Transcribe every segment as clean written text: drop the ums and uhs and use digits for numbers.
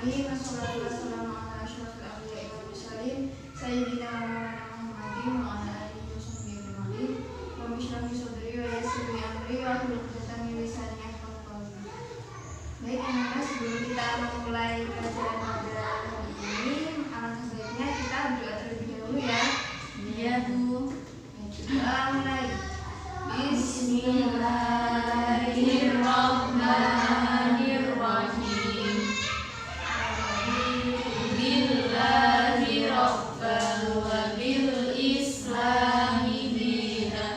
alamin. Wassalatu wassalamu ala asyrofil anbiya'i wal mursalin sayyidina wa maulana Muhammadin wa ala alihi washabbihi ajma'in. Rabbi shrah li sadri wa yassir li amri wahlul 'uqdatam min lisani yafqahu qawli. Baik anak-anak, sebelum kita memulai pelajaran pada hari ini, alangkah baiknya kita berdoa terlebih dahulu ya. Iya Bu. Doa mulai. Bismillahirrahmanirrahim. Billahi rabbal wa bil islami dina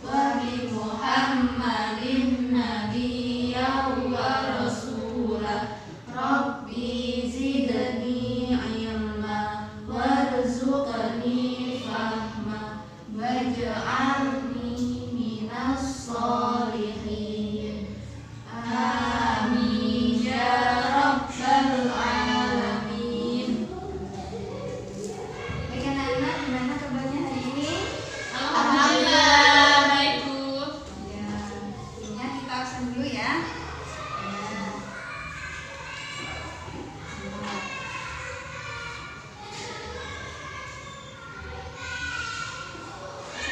wa bi Muhammadin nabiyya wa rasula. Rabbi zidni ilma warzuqni fahma waj'alni minas sholihin. Amin ya rabbal alamin. Baik anak-anak, gimana kabarnya hari ini? Alhamdulillah baik Bu. Ya, ini kita absen dulu ya.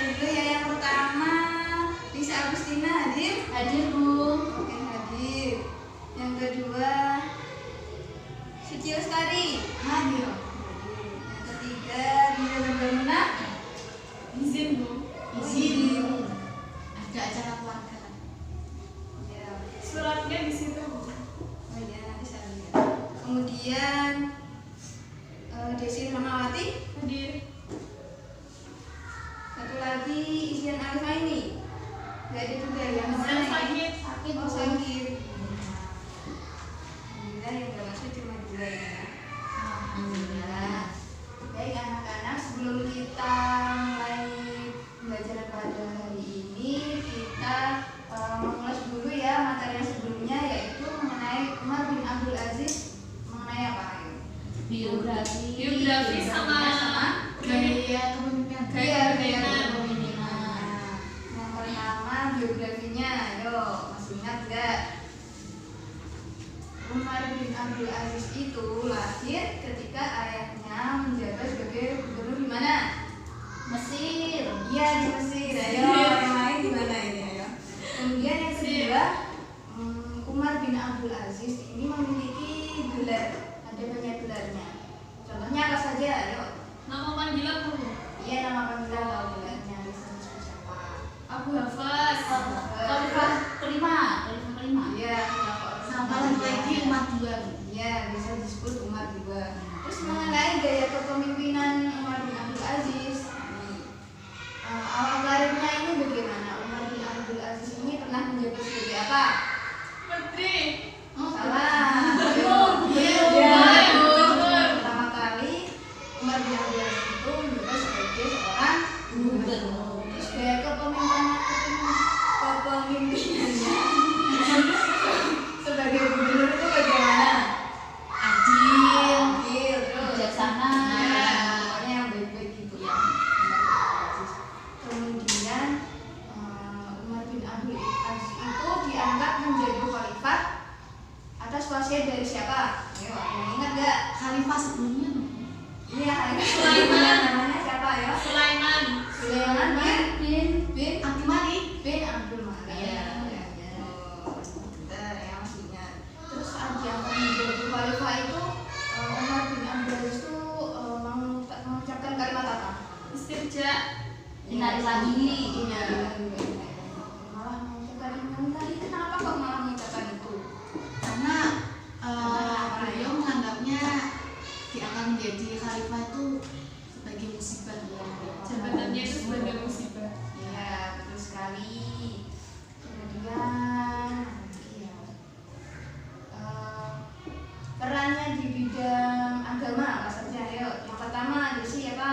Dulu ya, yang pertama Lisa Agustina hadir? Hadir Bu. Oke, hadir. Yang kedua Suci Lestari Hadir. Yang ketiga Dina Nurbanuna. Izin Bu. Izin. Ada acara keluarga. Ya. Suratnya di situ Bu. Oh iya, nanti saya lihat. Kemudian Desi Rahmawati. Hadir. Satu lagi Isian Alifaini. Gak ada juga yang mana Yang ini? sakit. Oh, sakit. Alhamdulillah yang gak masuk cuma 2 ya. Alhamdulillah. Baik anak-anak, sebelum kita mulai pembelajaran pada hari ini, kita mengulas dulu ya materi yang sebelumnya, yaitu mengenai Umar bin Abdul Aziz. Mengenai apa? Biografi sama gaya kepemimpinan. Gaya kepemimpinan. Yang pertama biografinya, ayo masih ingat nggak? Umar bin Abdul Aziz itu lahir ketika ayahnya menjabat sebagai gubernur di mana? Mesir. Iya, di Mesir. Ayo, yang lain di mana ini? Ayo. Kemudian yang kedua, Umar bin Abdul Aziz ini memiliki gelar, ada banyak gelarnya. Contohnya apa saja? Ayo. Nama panggilan Bu. Iya, nama panggilan atau gelarnya bisa disebut siapa? Abu Hafaz. Khalifah kelima. Iya, Sama lagi Umar II. Iya, bisa disebut Umar juga. Terus mengenai gaya kepemimpinan Umar bin Abdul Aziz, awal karirnya ini bagaimana? Umar bin Abdul Aziz ini pernah menjabat sebagai apa? Menteri. Salah. Gubernur. Iya, Gubernur. pertama kali Umar bin Abdul Aziz itu menjabat sebagai seorang gubernur. Terus gaya kepemimpinannya sebagai gubernur itu bagaimana? Adil. Terus Bijaksana. pokoknya yang baik-baik gitu ya. Kemudian Umar bin Abdul Aziz itu diangkat menjadi khalifah atas wasiat dari siapa? Ayo, ada yang ingat nggak? Khalifah sebelumnya. Iya, Sulaiman. namanya siapa ya? Sulaiman. Sulaiman bin Abdul Malik. Abdul Malik. Iya. Bentar ya, maksudnya. Terus saat diangkat menjadi khalifah itu Umar bin Abdul Aziz itu mengucapkan kalimat apa? Istirja. Innalillahi. Iya. Malah mengucapkan innalillahi. Kenapa kok malah mengucapkan itu? Karena beliau menganggapnya diangkat menjadi khalifah itu sebagai musibah. Jabatannya itu sebagai musibah. Iya, betul sekali. Kemudian perannya di bidang agama apa saja? Ayo, yang pertama Desi apa?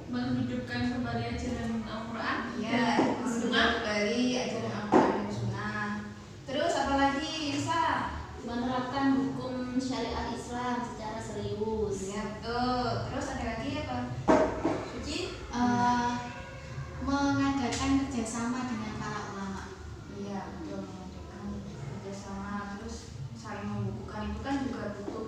Menghidupkan kembali ajaran Al-Quran. Iya, menghidupkan kembali ajaran Al-Quran dan Sunnah. Terus apa lagi Lisa? Menerapkan hukum syariat Islam secara serius. Iya, betul. Terus ada lagi apa? Suci? Mengadakan kerjasama dengan para ulama. Iya, betul, mengadakan kerjasama, terus saling membukukan itu kan juga butuh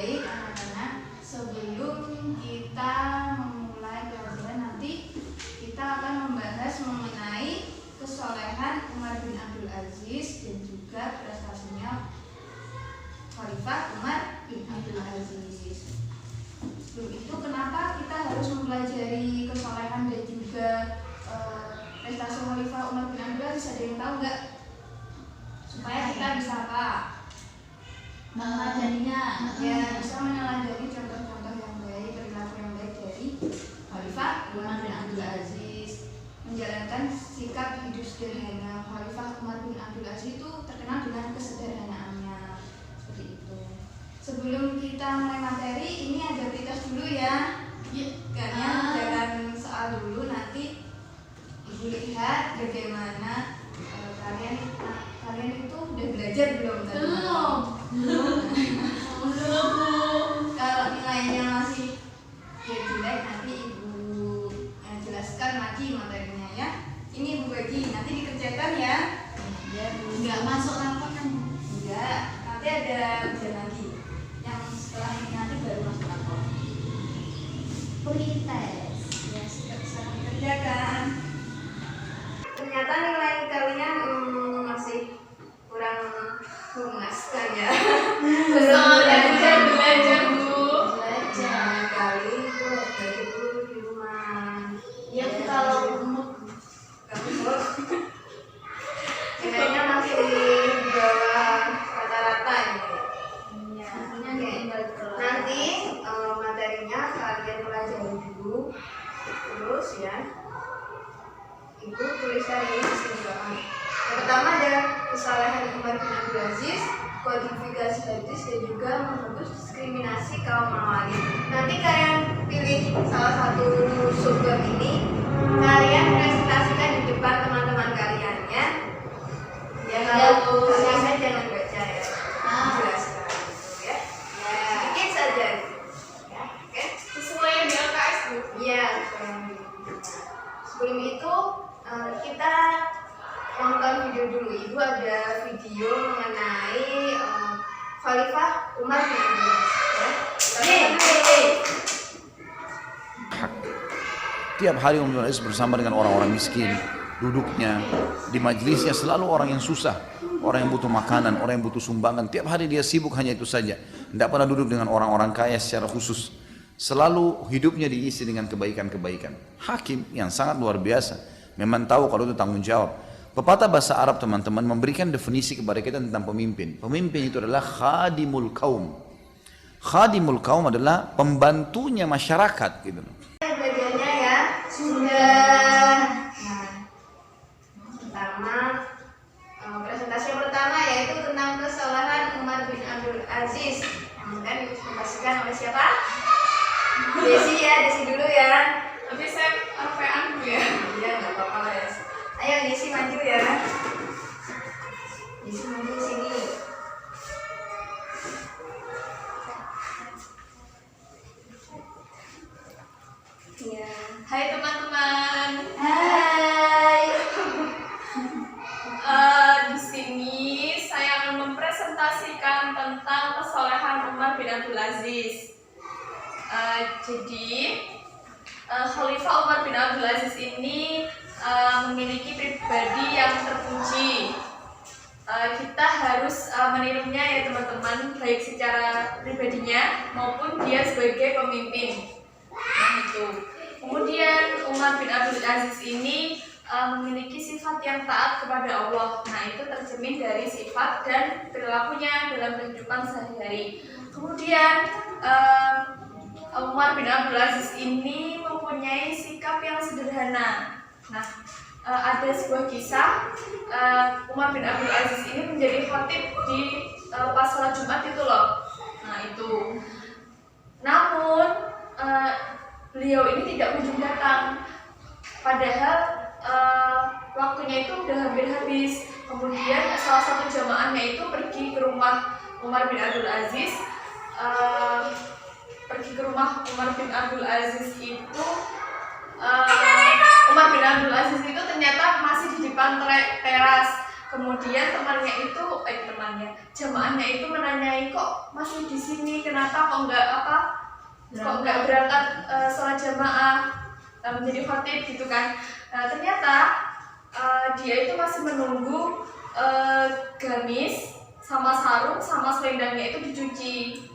baik anak-anak, sebelum kita memulai pelajaran nanti kita akan membahas mengenai kesolehan Umar bin Abdul Aziz dan juga prestasinya Khalifah Umar bin Abdul Aziz. Sebelum itu kenapa kita harus mempelajari kesolehan dan juga prestasi Khalifah Umar bin Abdul Aziz? Ada yang tahu nggak? Supaya kita bisa apa? Meneladaninya. Ya, bisa meneladani contoh-contoh yang baik, perilaku yang baik dari Khalifah Umar bin Abdul Aziz. Menjalankan sikap hidup sederhana. Khalifah Umar bin Abdul Aziz itu terkenal dengan kesederhanaannya. Seperti itu. Sebelum kita mulai materi, ini ada berita dulu ya. Kalian jangan soal dulu, nanti Ibu lihat bagaimana kalian itu udah belajar belum tadi? Belum. Kalau nilainya masih jelek, nanti Ibu jelaskan lagi materinya ya. Ini Ibu bagi, nanti dikerjakan ya. Ya, nggak masuk rapor kan? Enggak, nanti ada ujian lagi. Yang setelah ini nanti baru masuk rapor. Pretest. Ya, sekarang dikerjakan. Ternyata nilai kalian masih kurang memuaskan ya. Belajar Bu. Belajar kali itu belajar dulu di rumah. Ya kalau kamu nilainya masih di bawah rata-rata ini. Oke. Nanti materinya kalian pelajari dulu, terus ya. Ibu tuliskan ini di sini Bapak. Yang pertama ada kesalahan Umar bin Abdul Aziz, kodifikasi hadis dan juga menghapus diskriminasi kaum mawali. Nanti kalian pilih salah satu sumber ini, kalian presentasikan di depan teman-teman kalian ya. Ya kalau kalian jangan baca ya. Jelaskan ya. Sedikit saja. Ya, oke. Sesuai yang di LKS Bu. Iya. Sebelum itu kita nonton video dulu. Ibu ada video mengenai Khalifah Umar bin Abdul Aziz. Tiap hari Umar bin Abdul Aziz bersama dengan orang-orang miskin, duduknya di majelisnya selalu orang yang susah, orang yang butuh makanan, orang yang butuh sumbangan. Tiap hari dia sibuk hanya itu saja. Tidak pernah duduk dengan orang-orang kaya secara khusus. Selalu hidupnya diisi dengan kebaikan-kebaikan. Hakim yang sangat luar biasa. Memang tahu kalau itu tanggung jawab. Pepatah bahasa Arab teman-teman memberikan definisi kepada kita tentang pemimpin. Pemimpin itu adalah khadimul kaum. Khadimul kaum adalah pembantunya masyarakat gitu. Bagiannya ya sudah. Nah, pertama presentasi yang pertama yaitu tentang kesalahan Umar bin Abdul Aziz. Yang akan dipresentasikan oleh siapa? Desi ya, Desi dulu ya. Tapi saya RPA Bu ya. Iya, nggak apa-apa lah ya. Ayo Desi maju ya. Desi maju sini. Iya. Hai teman-teman. Hai. Di sini saya akan mempresentasikan tentang kesolehan Umar bin Abdul Aziz. Jadi Khalifah Umar bin Abdul Aziz ini memiliki pribadi yang terpuji. Kita harus menirunya ya teman-teman, baik secara pribadinya maupun dia sebagai pemimpin. Nah itu. Kemudian Umar bin Abdul Aziz ini memiliki sifat yang taat kepada Allah. Nah itu tercermin dari sifat dan perilakunya dalam kehidupan sehari-hari. Kemudian Umar bin Abdul Aziz ini mempunyai sikap yang sederhana. Nah, ada sebuah kisah Umar bin Abdul Aziz ini menjadi khatib di pas salat Jumat itu loh. Nah itu. Namun beliau ini tidak kunjung datang. Padahal waktunya itu udah hampir habis. Kemudian salah satu jamaahnya itu pergi ke rumah Umar bin Abdul Aziz. Pergi ke rumah Umar bin Abdul Aziz itu Umar bin Abdul Aziz itu ternyata masih di depan teras. Kemudian jamaahnya itu menanyai, kok masih di sini, kenapa kok nggak berangkat sholat jamaah menjadi khatib gitu kan. Ternyata dia itu masih menunggu gamis sama sarung sama selendangnya itu dicuci.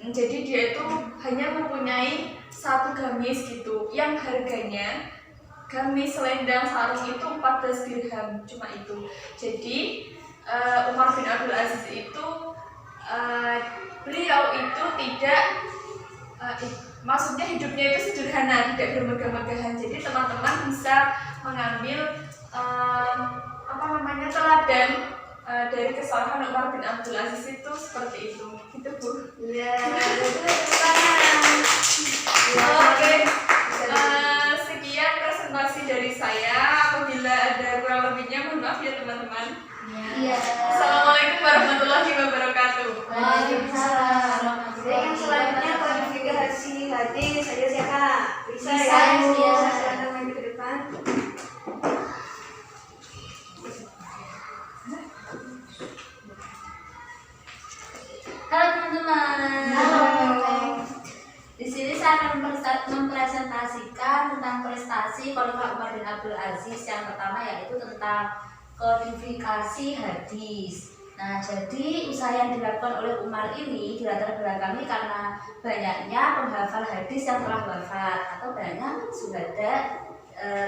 Jadi dia itu hanya mempunyai satu gamis gitu, yang harganya gamis, selendang, sarung itu 14 dirham, cuma itu. Jadi Umar bin Abdul Aziz itu beliau itu tidak maksudnya hidupnya itu sederhana, tidak bermegah-megahan. Jadi teman-teman bisa mengambil teladan dari kesalahan Umar bin Abdul Aziz itu seperti itu. Gitu Bu. Iya. Oke. Sekian presentasi dari saya. Apabila ada kurang lebihnya mohon maaf ya teman-teman. Iya. Assalamualaikum warahmatullahi wabarakatuh. Waalaikumsalam. Yang selanjutnya kualifikasi hadis saja ya Kak. Bisa Bisa, ya? iya. Silakan maju ke depan. Halo teman-teman. Halo. Di sini saya akan mempresentasikan tentang prestasi Khalifah Umar bin Abdul Aziz. Yang pertama yaitu tentang kodifikasi hadis. Nah, jadi usaha yang dilakukan oleh Umar ini dilatar belakangi karena banyaknya penghafal hadis yang telah wafat atau banyak syuhada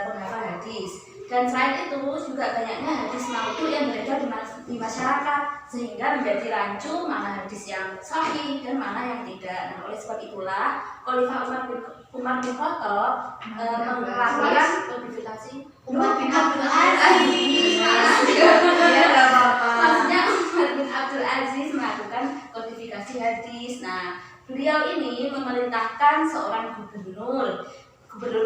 penghafal hadis. Dan selain itu juga banyaknya hadis maudhu yang beredar di masyarakat, sehingga menjadi rancu mana hadis yang sahih dan mana yang tidak. Nah, oleh sebab itulah Khalifah Umar bin Khattab melakukan kodifikasi Umar bin Abdul Aziz. Iya, enggak apa-apa. Maksudnya Umar bin Abdul Aziz melakukan kodifikasi hadis. Nah, beliau ini memerintahkan seorang gubernur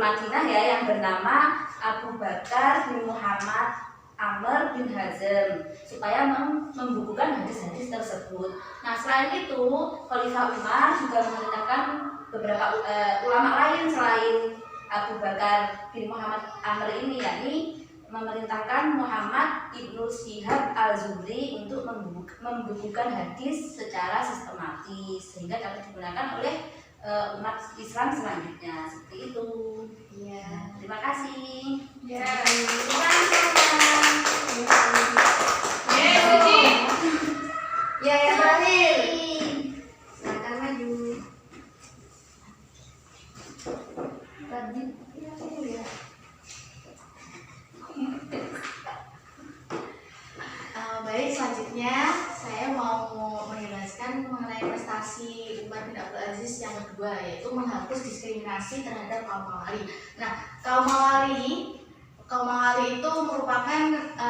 Madinah ya yang bernama Abu Bakar bin Muhammad Amr bin Hazm supaya membukukan hadis-hadis tersebut. Nah, selain itu Khalifah Umar juga memerintahkan beberapa ulama lain selain Abu Bakar bin Muhammad Amr ini, yakni memerintahkan Muhammad Ibnu Syihab al-Zuhri untuk membukukan hadis secara sistematis sehingga dapat digunakan oleh umat Islam selanjutnya. Seperti itu. Iya. Terima kasih. Ya. Ya, yang terakhir. Silakan maju. Baik, selanjutnya saya mau menjelaskan mengenai prestasi Umar bin Abdul Aziz yang kedua, yaitu menghapus diskriminasi terhadap kaum Mawali. Nah, kaum Mawali itu merupakan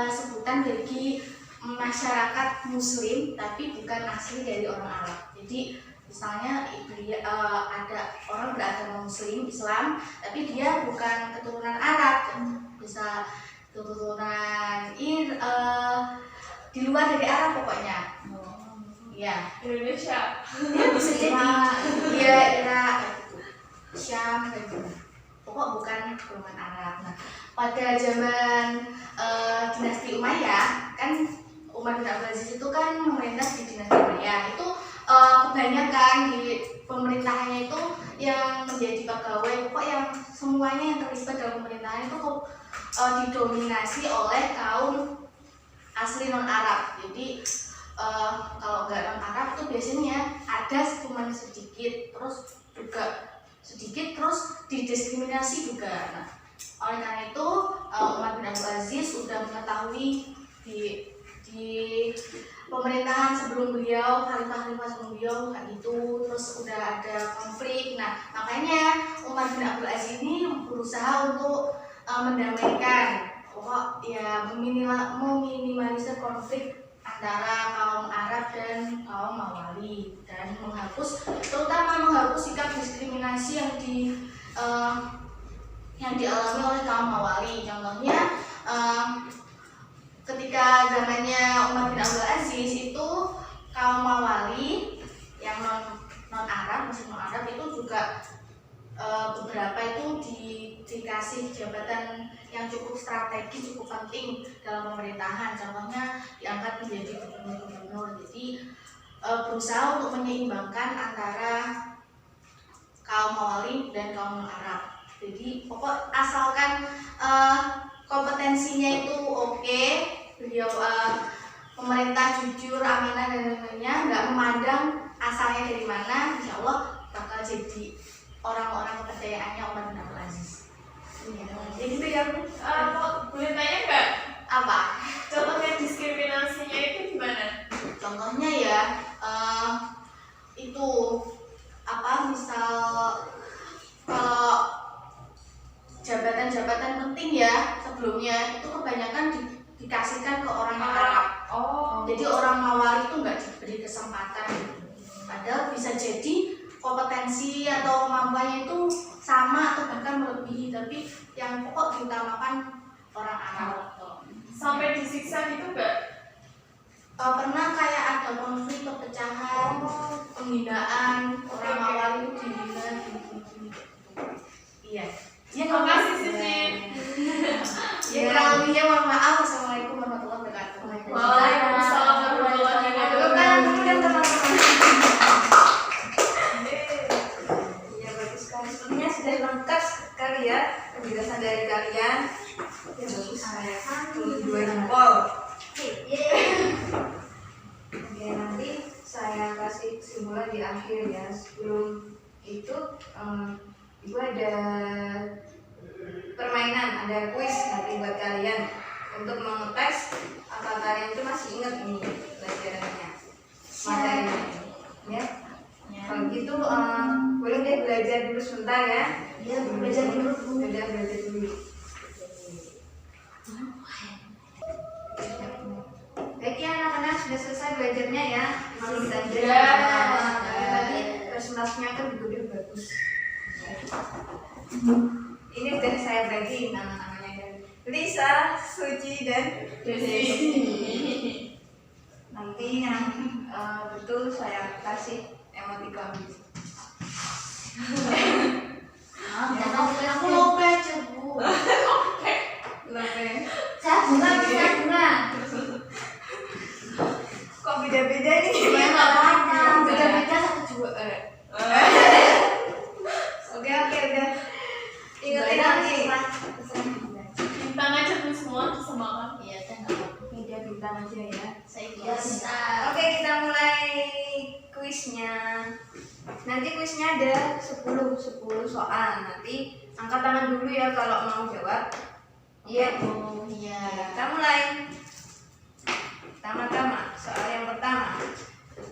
sebutan bagi masyarakat Muslim, tapi bukan asli dari orang Arab. Jadi misalnya ada orang beragama Muslim Islam, tapi dia bukan keturunan Arab, bisa keturunan di luar dari Arab pokoknya. Ya, Indonesia. ya bisa jadi ya Irak, Syam, kayak gitu. Pokok bukan keturunan Arab. Nah, pada zaman dinasti Umayyah kan Umar bin Abdul Aziz itu kan memerintah di dinasti Umayyah. Itu kebanyakan di pemerintahannya itu yang menjadi pegawai, pokok yang semuanya yang terlibat dalam pemerintahan itu didominasi oleh kaum asli non Arab. Jadi kalau nggak non Arab itu biasanya ada cuma sedikit, terus didiskriminasi juga. Nah, oleh karena itu Umar bin Abdul Aziz sudah mengetahui di pemerintahan sebelum beliau, khalifah sebelum beliau kayak gitu, terus udah ada konflik. Nah, makanya Umar bin Abdul Aziz ini berusaha untuk mendamaikan, ya meminimalisir konflik antara kaum Arab dan kaum Mawali, dan terutama menghapus sikap diskriminasi yang dialami oleh kaum Mawali. Contohnya ketika zamannya Umar bin Abdul Aziz itu kaum Mawali yang non Arab, muslim non Arab itu juga beberapa itu dikasih jabatan yang cukup strategis, cukup penting dalam pemerintahan. Contohnya diangkat menjadi gubernur-gubernur. Jadi berusaha untuk menyeimbangkan antara kaum Mawali dan kaum Arab. Jadi pokok asalkan kompetensinya itu oke, beliau pemerintah jujur, amanah dan lain-lainnya, nggak memandang asalnya dari mana, insya Allah bakal jadi orang-orang kepercayaannya Umar bin Abdul Aziz. Jadi itu yang Boleh tanya nggak? Apa? Contohnya diskriminasinya itu gimana? Contohnya ya itu apa? Misal kalau jabatan-jabatan penting ya sebelumnya itu kebanyakan dikasihkan ke orang Arab. Oh. Jadi orang Mawali itu nggak diberi kesempatan. Padahal bisa jadi kompetensi atau kemampuannya itu sama atau bahkan melebihi, tapi yang pokok diutamakan orang Arab. Sampai disiksa gitu nggak? Pernah kayak ada konflik, perpecahan, penghinaan, orang Mawali itu dihina, gini. Iya. Ya, makasih Sisi. Ya kurang lebihnya mohon maaf. Assalamualaikum warahmatullahi wabarakatuh. Waalaikumsalam warahmatullahi wabarakatuh. kemudian teman-teman. Ya bagus sekali. Sepertinya sudah lengkap sekali ya penjelasan dari kalian. Ya bagus. Saya dua jempol. Oke, nanti saya kasih kesimpulan di akhir ya. Sebelum itu Ibu ada permainan, ada kuis nanti buat kalian untuk mengetes apa kalian itu masih ingat nih pelajarannya, materinya, ya. Kalau gitu boleh deh belajar dulu sebentar ya. Iya, belajar dulu. Belajar dulu. Baik ya anak-anak, sudah selesai belajarnya ya. Masih kita tadi presentasinya kan juga udah bagus. Ini udah saya bagi nama-namanya kan. Lisa, Suci, dan Desi. Nanti yang betul saya kasih emoticon. Aku lope aja Bu. Lope. Saya bunga. Kok beda-beda nih? Ya Gimana? nggak apa-apa. Beda-beda satu dua. Oke udah. Ingetin nanti. Bintang aja tuh semua disamakan. Iya, saya nggak apa-apa. Media bintang aja ya. Saya Iya, ikhlas. Oke, kita mulai kuisnya. Nanti kuisnya ada 10 soal. Nanti angkat tangan dulu ya kalau mau jawab. Iya. Oh iya. Kita mulai. Pertama-tama, soal yang pertama.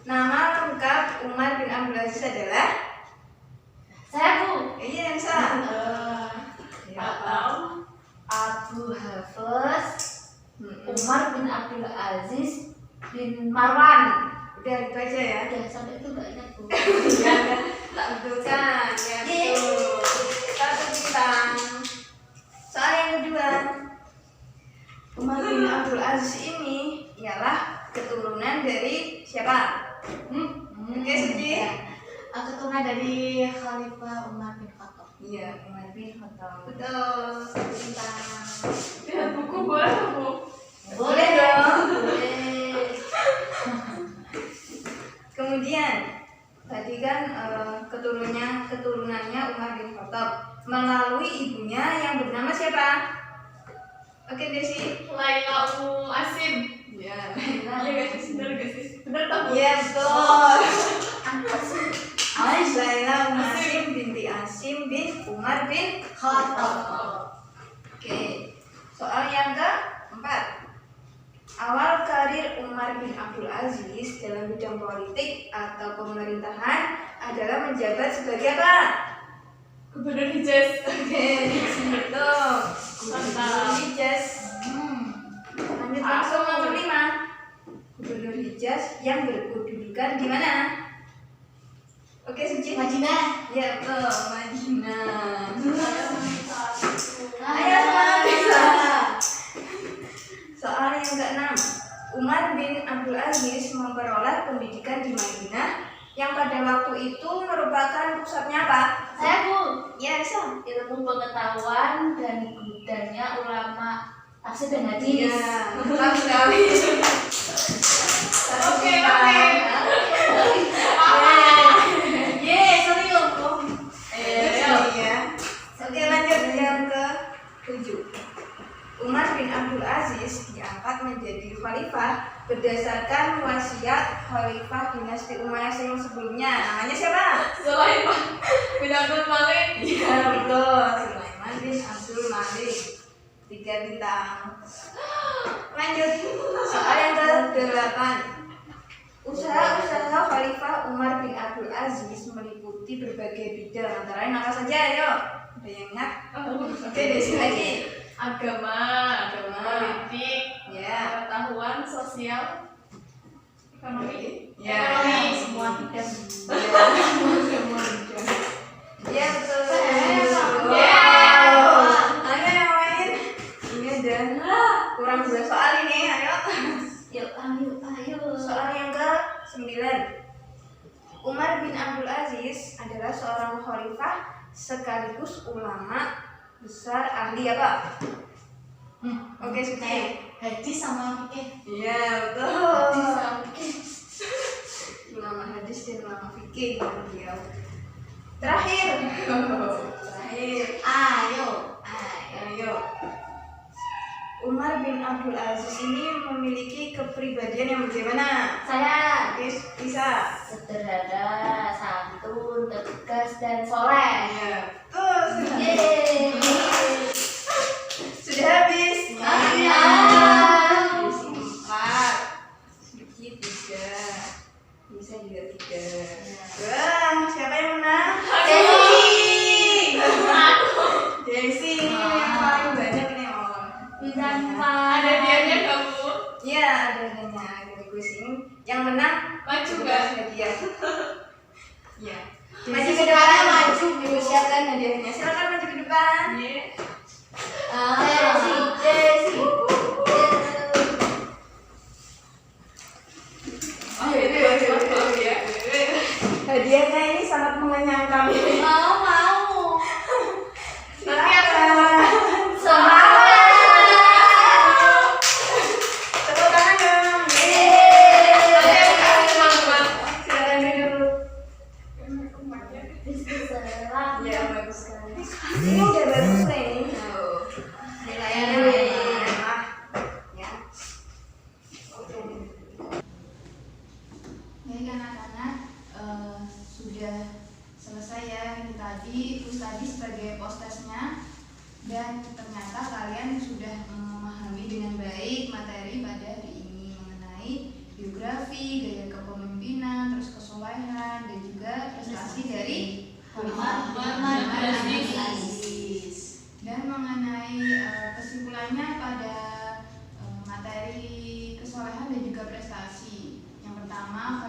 Nama lengkap Umar bin Abdul Aziz adalah? Saya Bu. Iya, yang salah. Atau Abu Hafiz Umar bin Abdul Aziz bin Marwan. Udah itu aja ya. Udah sampai itu nggak ingat Bu. Ya, tak betulkan. Ya, betul. Satu bintang. Soal yang kedua. Umar bin Abdul Aziz ini ialah keturunan dari siapa? Oke, Suci. Keturunan dari Khalifah Umar bin Khattab. Iya, Umar bin Khattab. Betul. Satu bintang. lihat buku boleh Bu? Boleh dong. Boleh. Kemudian tadi kan keturunannya Umar bin Khattab melalui ibunya yang bernama siapa? Oke, Desi. Laila Asim. Ya. Iya gak sih? Bener gak sih? Bener tak Bu? Iya, betul. Angkat sih. Laila Asim binti Asim bin Umar bin Khattab. Oke. Soal yang keempat. Awal karir Umar bin Abdul Aziz dalam bidang politik atau pemerintahan adalah menjabat sebagai apa? Gubernur Hijaz. Oke, betul. Gubernur Hijaz. Lanjut langsung nomor 5. Gubernur Hijaz yang berkedudukan di mana? Oke, Suci. Madinah. Ya, betul, Madinah. Ayo semangat bisa. Soal yang ke-6. Umar bin Abdul Aziz memperoleh pendidikan di Madinah yang pada waktu itu merupakan pusatnya apa? Saya Bu. Ya, bisa. ilmu pengetahuan dan gudannya ulama tafsir dan hadis. Iya, mantap sekali. Oke. Ye, serius. Iya. Oke, lanjut yang ke-7. Umar bin Abdul Aziz diangkat menjadi khalifah berdasarkan wasiat khalifah dinasti Umayyah yang sebelumnya. Namanya siapa? Sulaiman bin Abdul Malik. Iya, betul. Sulaiman bin Abdul Malik. 3 bintang. Lanjut. Soal yang ke-8. Usaha-usaha Khalifah Umar bin Abdul Aziz meliputi berbagai bidang, antara lain apa saja? Ayo, ada yang ingat? Oke, Desi lagi. Agama, Agama. politik, Ya. pengetahuan sosial, ekonomi. Ya. Ekonomi. Semua bidang. Ya, betul. Ya. Ayo yang lain. Ini ada kurang 2 soal ini. Ayo. Ayo. Soal yang ke-9. Umar bin Abdul Aziz adalah seorang khalifah sekaligus ulama besar ahli apa? Oke, Suci. Hadis sama fikih. Iya, betul. Hadis sama fikih. Ulama hadis dan ulama fikih beliau. Terakhir. Ayo. Ayo. Umar bin Abdul Aziz ini memiliki kepribadian yang bagaimana? Saya Oke, bisa. sederhana, santun, tegas dan soleh. Iya, betul. Yeay. Sudah habis. Iya. Isi 4. Sedikit 3. Bisa juga 3. Wah, siapa yang menang? Desi. Ini yang paling banyak ini. Ada dianya kamu. Iya, ada adanya. Dari gue sini. Yang menang Maju juga nggak? hadiah. Iya. Desi Maju ke sekarang depan. maju. Siapkan hadiahnya. Silakan maju ke depan. Iya. Jesse. Oh, itu ya. Hadiahnya ini sangat mengenyangkan. Mau. Nanti aku Semangat. Tepuk tangan dong. nanti aku kasih teman-teman. Silakan duduk. Bismillah. Ya, bagus sekali. Ini udah bagus nih. Nilainya baik. Ya. Baik anak-anak, sudah selesai ya ini tadi sebagai postesnya, dan ternyata kalian sudah memahami dengan baik materi pada hari ini mengenai biografi, gaya kepemimpinan, terus kesolehan, dan juga prestasi dari Umar Umar bin Aziz. dan mengenai kesimpulannya pada materi kesolehan dan juga prestasi. Yang pertama,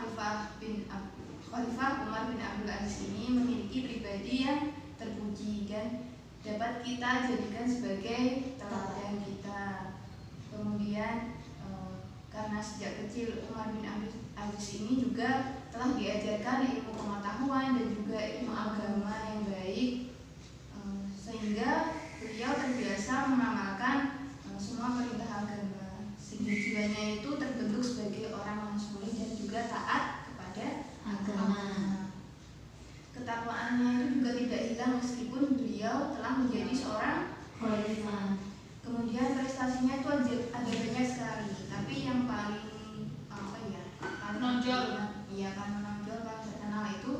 Khalifah Umar bin Abdul Aziz ini memiliki pribadi yang terpuji dan dapat kita jadikan sebagai teladan kita. Kemudian karena sejak kecil Umar bin Abdul Aziz ini juga telah diajarkan ilmu pengetahuan dan juga ilmu agama yang baik, sehingga beliau terbiasa mengamalkan semua perintah agama, sehingga jiwanya itu terbentuk sebagai orang yang soleh dan juga taat kepada agama. Ketakwaannya itu juga tidak hilang meskipun beliau telah menjadi seorang khalifah. Kemudian prestasinya itu ada banyak sekali, tapi yang paling paling Menonjol. paling terkenal itu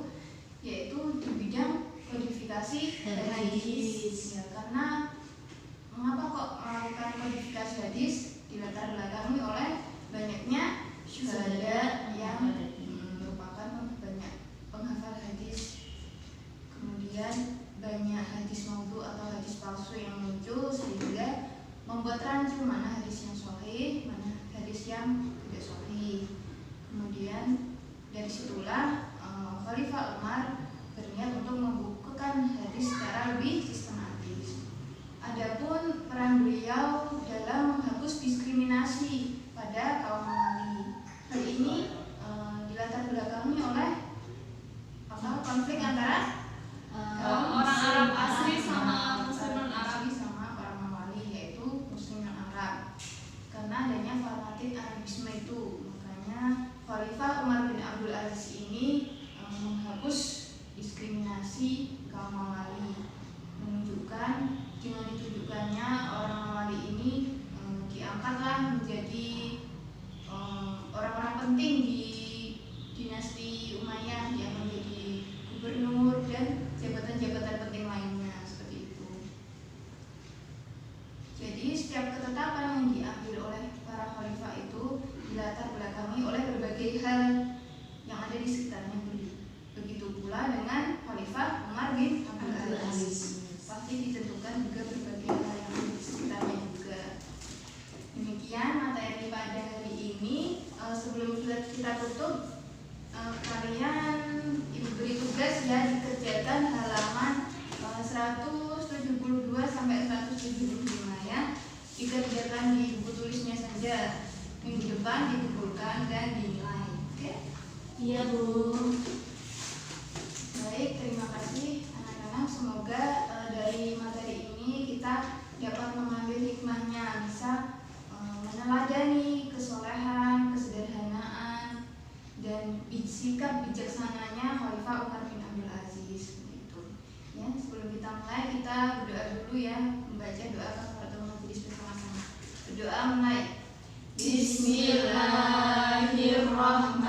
yaitu di bidang kodifikasi hadis. Ya, karena mengapa kok melakukan kodifikasi hadis dilatar belakangi oleh banyaknya syuhada yang merupakan banyak penghafal hadis. Kemudian banyak hadis maudhu atau hadis palsu yang muncul sehingga membuat rancu mana hadis yang sahih, mana hadis yang tidak sahih. Kemudian dari situlah Khalifah Umar berniat untuk membukukan hadis secara lebih sistematis. Adapun peran beliau dalam menghapus diskriminasi pada kaum Mali. Hal ini dilatar belakangi oleh konflik antara Orang Arab pula dengan Khalifah Umar bin Abdul Aziz. Pasti ditentukan juga berbagai hal yang ada di sekitarnya juga. Demikian materi pada hari ini. Sebelum kita tutup, kalian ibu beri tugas ya, dikerjakan halaman 172 sampai 175 ya. Dikerjakan di buku tulisnya saja. Minggu depan dikumpulkan dan dinilai. Oke? Iya, Bu. Baik, terima kasih anak-anak. Semoga dari materi ini kita dapat mengambil hikmahnya, bisa meneladani kesolehan, kesederhanaan, dan sikap bijaksananya Khalifah Umar bin Abdul Aziz. Begitu. Ya, sebelum kita mulai, kita berdoa dulu ya, membaca doa kafaratul majelis bersama-sama. Berdoa mulai. Bismillahirrahmanirrahim.